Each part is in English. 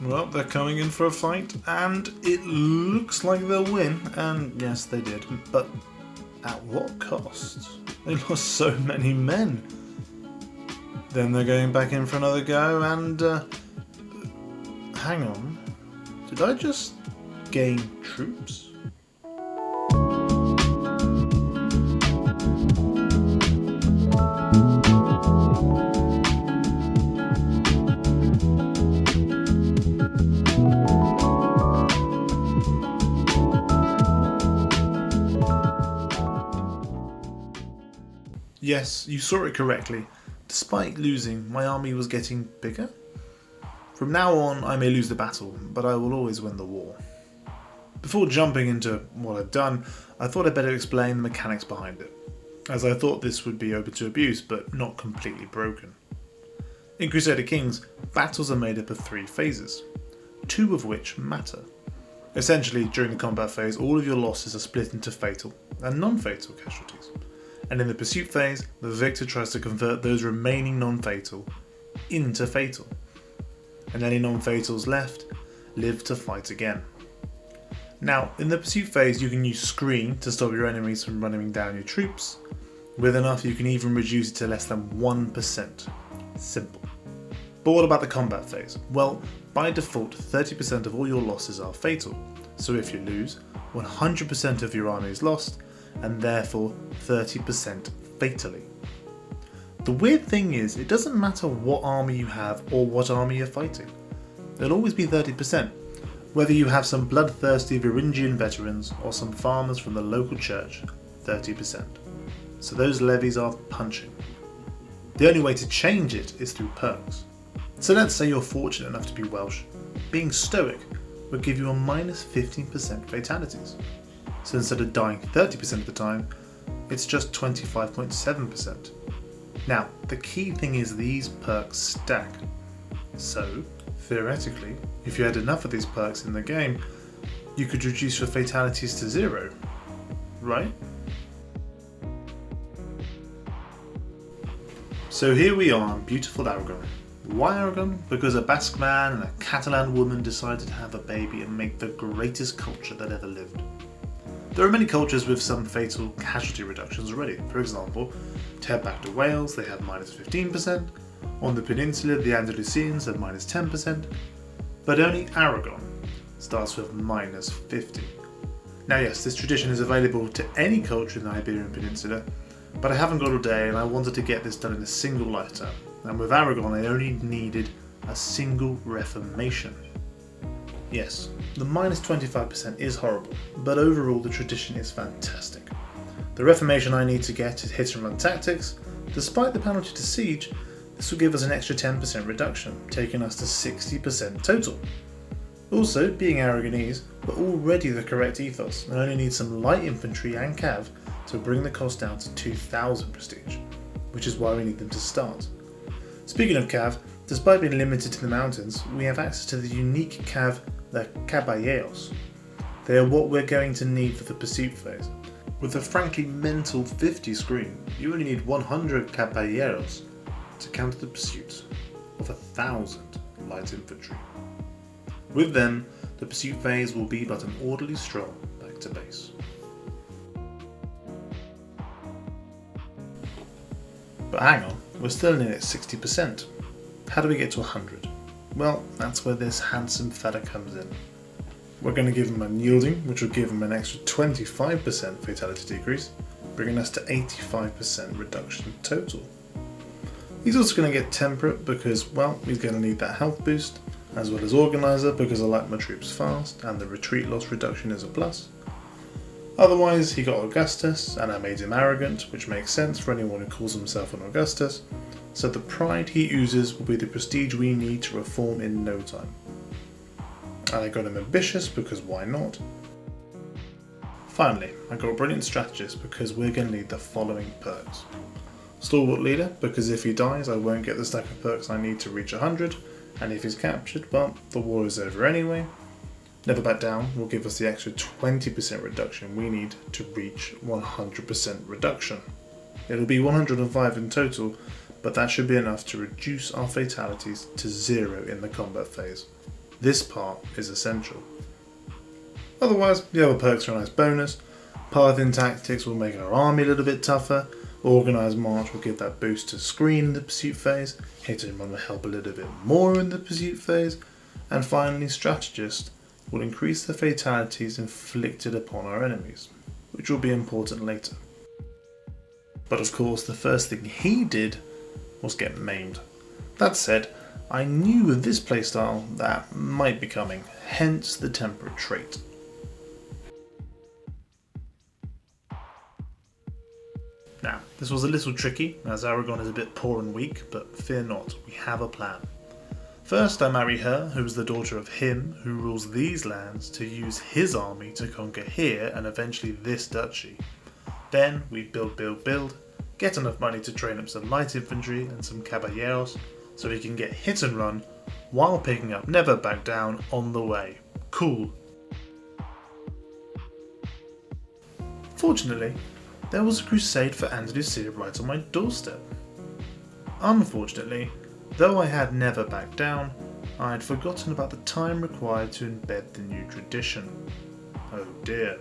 Well, they're coming in for a fight, and it looks like they'll win, and yes, they did, but at what cost? They lost so many men. Then they're going back in for another go, and hang on, did I just gain troops? Yes, you saw it correctly. Despite losing, my army was getting bigger. From now on, I may lose the battle, but I will always win the war. Before jumping into what I've done, I thought I'd better explain the mechanics behind it, as I thought this would be open to abuse, but not completely broken. In Crusader Kings, battles are made up of 3 phases, 2 of which matter. Essentially, during the combat phase, all of your losses are split into fatal and non-fatal casualties. And in the pursuit phase, the victor tries to convert those remaining non-fatal into fatal. And any non-fatals left live to fight again. Now, in the pursuit phase, you can use screen to stop your enemies from running down your troops. With enough, you can even reduce it to less than 1%. Simple. But what about the combat phase? Well, by default, 30% of all your losses are fatal. So if you lose, 100% of your army is lost, and therefore 30% fatally. The weird thing is, it doesn't matter what army you have or what army you're fighting. There'll always be 30%, whether you have some bloodthirsty Varangian veterans or some farmers from the local church, 30%. So those levies are punching. The only way to change it is through perks. So let's say you're fortunate enough to be Welsh. Being stoic would give you a minus 15% fatalities. So instead of dying 30% of the time, it's just 25.7%. Now, the key thing is these perks stack. So, theoretically, if you had enough of these perks in the game, you could reduce your fatalities to 0, right? So here we are in beautiful Aragon. Why Aragon? Because a Basque man and a Catalan woman decided to have a baby and make the greatest culture that ever lived. There are many cultures with some fatal casualty reductions already. For example, to head back to Wales, they had minus 15%. On the peninsula, the Andalusians had minus 10%. But only Aragon starts with minus 50. Now yes, this tradition is available to any culture in the Iberian Peninsula, but I haven't got all day and I wanted to get this done in a single lifetime. And with Aragon, I only needed a single reformation. Yes, the minus 25% is horrible, but overall the tradition is fantastic. The reformation I need to get is hit and run tactics. Despite the penalty to siege, this will give us an extra 10% reduction, taking us to 60% total. Also, being Aragonese, we're already the correct ethos and only need some light infantry and cav to bring the cost down to 2000 prestige, which is why we need them to start. Speaking of cav, despite being limited to the mountains, we have access to the unique cav, the caballeros. They are what we're going to need for the pursuit phase. With a frankly mental 50 screen, you only need 100 caballeros to counter the pursuit of 1000 light infantry. With them, the pursuit phase will be but an orderly stroll back to base. But hang on, we're still in at 60%. How do we get to 100? Well, that's where this handsome fella comes in. We're going to give him unyielding, which will give him an extra 25% fatality decrease, bringing us to 85% reduction total. He's also going to get temperate because, well, he's going to need that health boost, as well as organizer because I like my troops fast and the retreat loss reduction is a plus. Otherwise, he got Augustus and I made him arrogant, which makes sense for anyone who calls himself an Augustus. So the pride he oozes will be the prestige we need to reform in no time. And I got him ambitious because why not? Finally, I got a brilliant strategist because we're going to need the following perks. Stalwart leader because if he dies I won't get the stack of perks I need to reach 100, and if he's captured, well, the war is over anyway. Never back down will give us the extra 20% reduction we need to reach 100% reduction. It'll be 105 in total, but that should be enough to reduce our fatalities to 0 in the combat phase. This part is essential. Otherwise, the other perks are a nice bonus. Pathing Tactics will make our army a little bit tougher. Organised March will give that boost to screen in the pursuit phase. Hit and Run will help a little bit more in the pursuit phase. And finally, Strategist will increase the fatalities inflicted upon our enemies, which will be important later. But of course, the first thing he did was get maimed. That said, I knew with this playstyle that might be coming, hence the temperate trait. Now, this was a little tricky, as Aragon is a bit poor and weak, but fear not, we have a plan. First, I marry her, who is the daughter of him who rules these lands, to use his army to conquer here and eventually this duchy. Then we build, get enough money to train up some light infantry and some caballeros, so we can get hit and run while picking up Never Back Down on the way. Cool. Fortunately, there was a crusade for Andalusia right on my doorstep. Unfortunately, though I had Never Back Down, I had forgotten about the time required to embed the new tradition. Oh dear.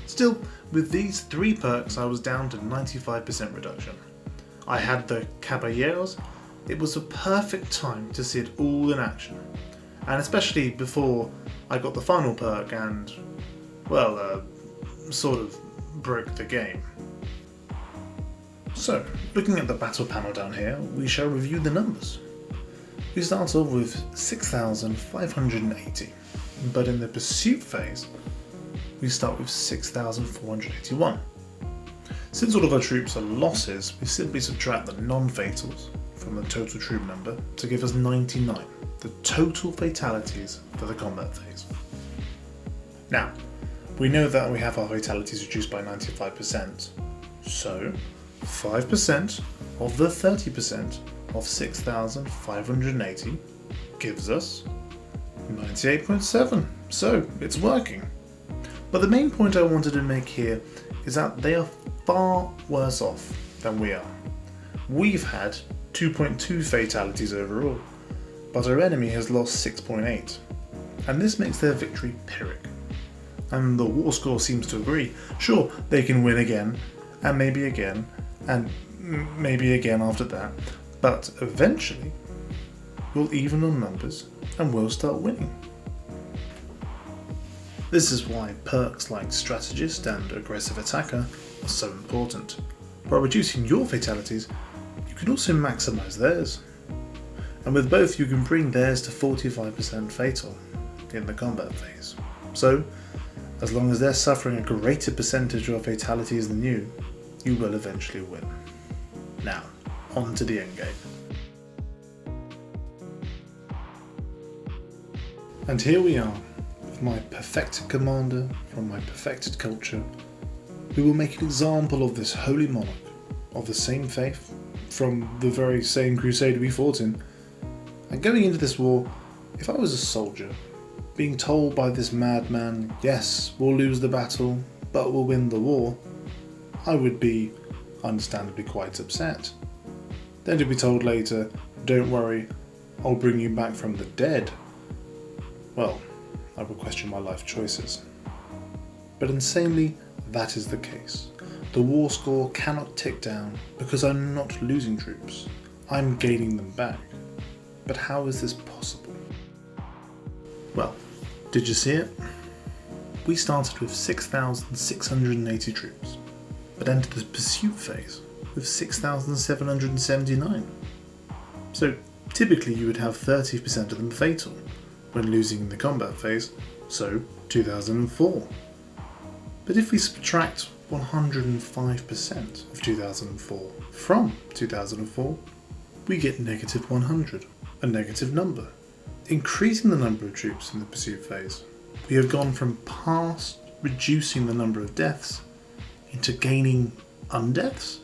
Still, with these 3 perks I was down to 95% reduction. I had the Caballeros. It was a perfect time to see it all in action, and especially before I got the final perk and, well, sort of broke the game. So, looking at the battle panel down here, we shall review the numbers. We start off with 6,580, but in the pursuit phase, we start with 6,481. Since all of our troops are losses, we simply subtract the non-fatals from the total troop number to give us 99, the total fatalities for the combat phase. Now, we know that we have our fatalities reduced by 95%, so 5% of the 30% of 6,580 gives us 98.7, so it's working. But the main point I wanted to make here is that they are far worse off than we are. We've had 2.2 fatalities overall, but our enemy has lost 6.8, and this makes their victory Pyrrhic. And the war score seems to agree. Sure, they can win again, and maybe again after that, but eventually we'll even on numbers and we'll start winning. This is why perks like Strategist and Aggressive Attacker are so important. By reducing your fatalities, you can also maximise theirs. And with both you can bring theirs to 45% fatal in the combat phase. So, as long as they're suffering a greater percentage of fatalities than you will eventually win. Now, on to the endgame. And here we are, with my perfected commander from my perfected culture, who will make an example of this holy monarch, of the same faith, from the very same crusade we fought in. And going into this war, if I was a soldier, being told by this madman, yes, we'll lose the battle, but we'll win the war, I would be understandably quite upset. Then to be told later, don't worry, I'll bring you back from the dead, well, I would question my life choices. But insanely, that is the case. The war score cannot tick down because I'm not losing troops, I'm gaining them back. But how is this possible? Well, did you see it? We started with 6,680 troops, but entered the pursuit phase with 6,779. So typically you would have 30% of them fatal when losing in the combat phase, so 2004. But if we subtract 105% of 2004 from 2004, we get negative 100, a negative number. Increasing the number of troops in the pursuit phase, we have gone from past reducing the number of deaths into gaining undeaths.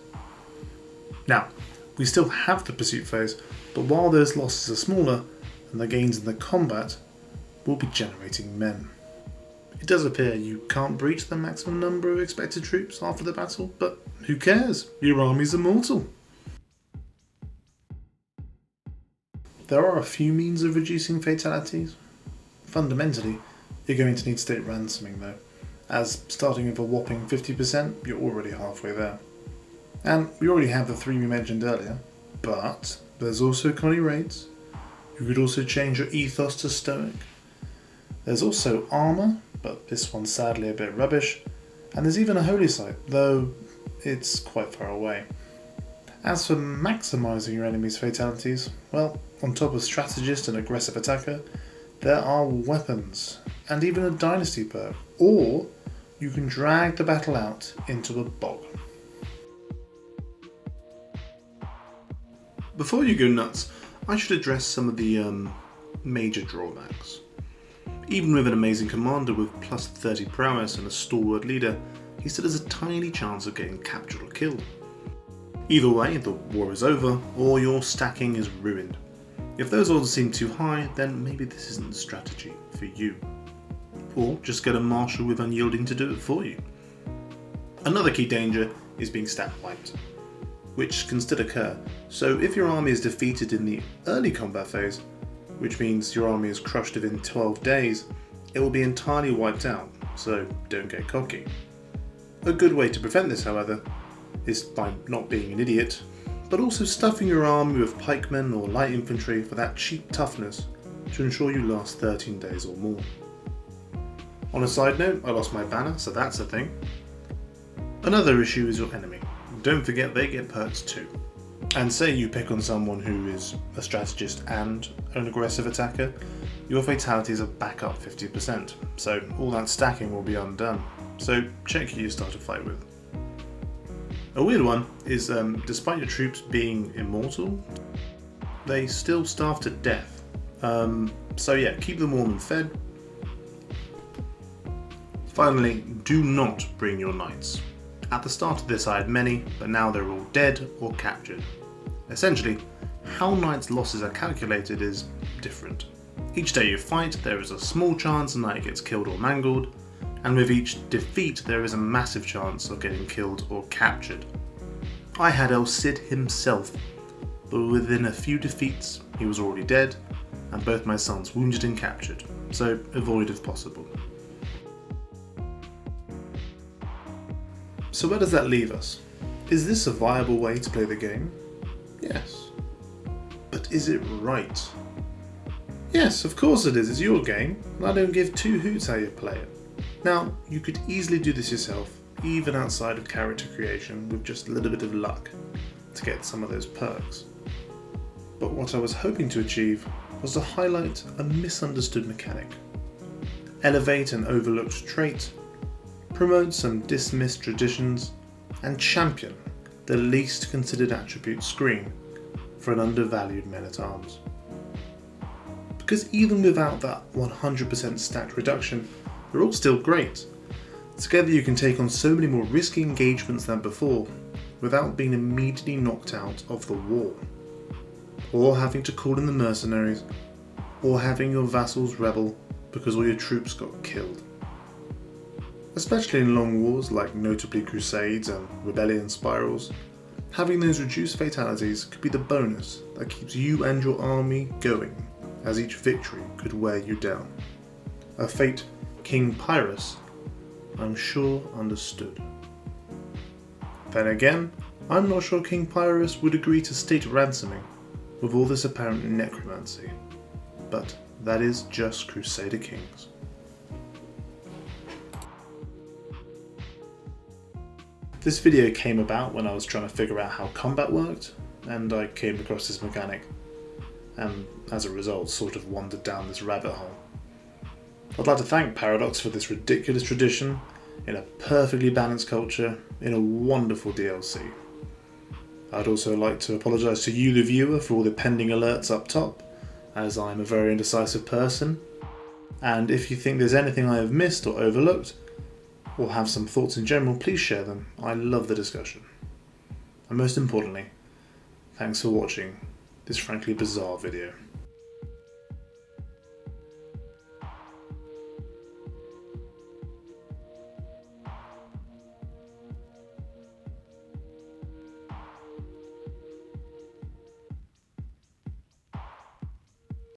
Now, we still have the pursuit phase, but while those losses are smaller and the gains in the combat, we'll be generating men. It does appear you can't breach the maximum number of expected troops after the battle, but who cares? Your army's immortal. There are a few means of reducing fatalities, Fundamentally, you're going to need state ransoming though, as starting with a whopping 50%, you're already halfway there. And we already have the 3 we mentioned earlier, but there's also economy raids. You could also change your ethos to stoic. There's also armour, but this one's sadly a bit rubbish. And there's even a holy site, though it's quite far away. As for maximising your enemy's fatalities, well, on top of strategist and aggressive attacker, there are weapons, and even a dynasty perk, or you can drag the battle out into a bog. Before you go nuts, I should address some of the major drawbacks. Even with an amazing commander with plus 30 prowess and a stalwart leader, he still has a tiny chance of getting captured or killed. Either way, the war is over, or your stacking is ruined. If those odds seem too high, then maybe this isn't the strategy for you. Or just get a marshal with unyielding to do it for you. Another key danger is being stat wiped, which can still occur. So if your army is defeated in the early combat phase, which means your army is crushed within 12 days, it will be entirely wiped out, so don't get cocky. A good way to prevent this, however, is by not being an idiot, but also stuffing your army with pikemen or light infantry for that cheap toughness to ensure you last 13 days or more. On a side note, I lost my banner, so that's a thing. Another issue is your enemy. Don't forget they get perks too. And say you pick on someone who is a strategist and an aggressive attacker, your fatalities are back up 50%, so all that stacking will be undone. So check who you start a fight with. A weird one is, despite your troops being immortal, they still starve to death. So yeah, keep them warm and fed. Finally, do not bring your knights. At the start of this I had many, but now they're all dead or captured. Essentially, how knights' losses are calculated is different. Each day you fight, there is a small chance a knight gets killed or mangled, and with each defeat there is a massive chance of getting killed or captured. I had El Cid himself, but within a few defeats he was already dead, and both my sons wounded and captured, so avoid if possible. So where does that leave us? Is this a viable way to play the game? Yes. But is it right? Yes, of course it is, it's your game, and I don't give two hoots how you play it. Now, you could easily do this yourself, even outside of character creation, with just a little bit of luck to get some of those perks. But what I was hoping to achieve was to highlight a misunderstood mechanic, elevate an overlooked trait, promote some dismissed traditions, and champion the least considered attribute screen for an undervalued men-at-arms. Because even without that 100% stat reduction, they're all still great. Together you can take on so many more risky engagements than before, without being immediately knocked out of the war, or having to call in the mercenaries, or having your vassals rebel because all your troops got killed. Especially in long wars like notably Crusades and Rebellion spirals, having those reduced fatalities could be the bonus that keeps you and your army going, as each victory could wear you down. A fate King Pyrrhic, I'm sure, understood. Then again, I'm not sure King Pyrrhic would agree to state ransoming with all this apparent necromancy, but that is just Crusader Kings. This video came about when I was trying to figure out how combat worked, and I came across this mechanic, and as a result sort of wandered down this rabbit hole. I'd like to thank Paradox for this ridiculous tradition, in a perfectly balanced culture, in a wonderful DLC. I'd also like to apologise to you the viewer for all the pending alerts up top, as I'm a very indecisive person, and if you think there's anything I have missed or overlooked, or have some thoughts in general, please share them. I love the discussion. And most importantly, thanks for watching this frankly bizarre video.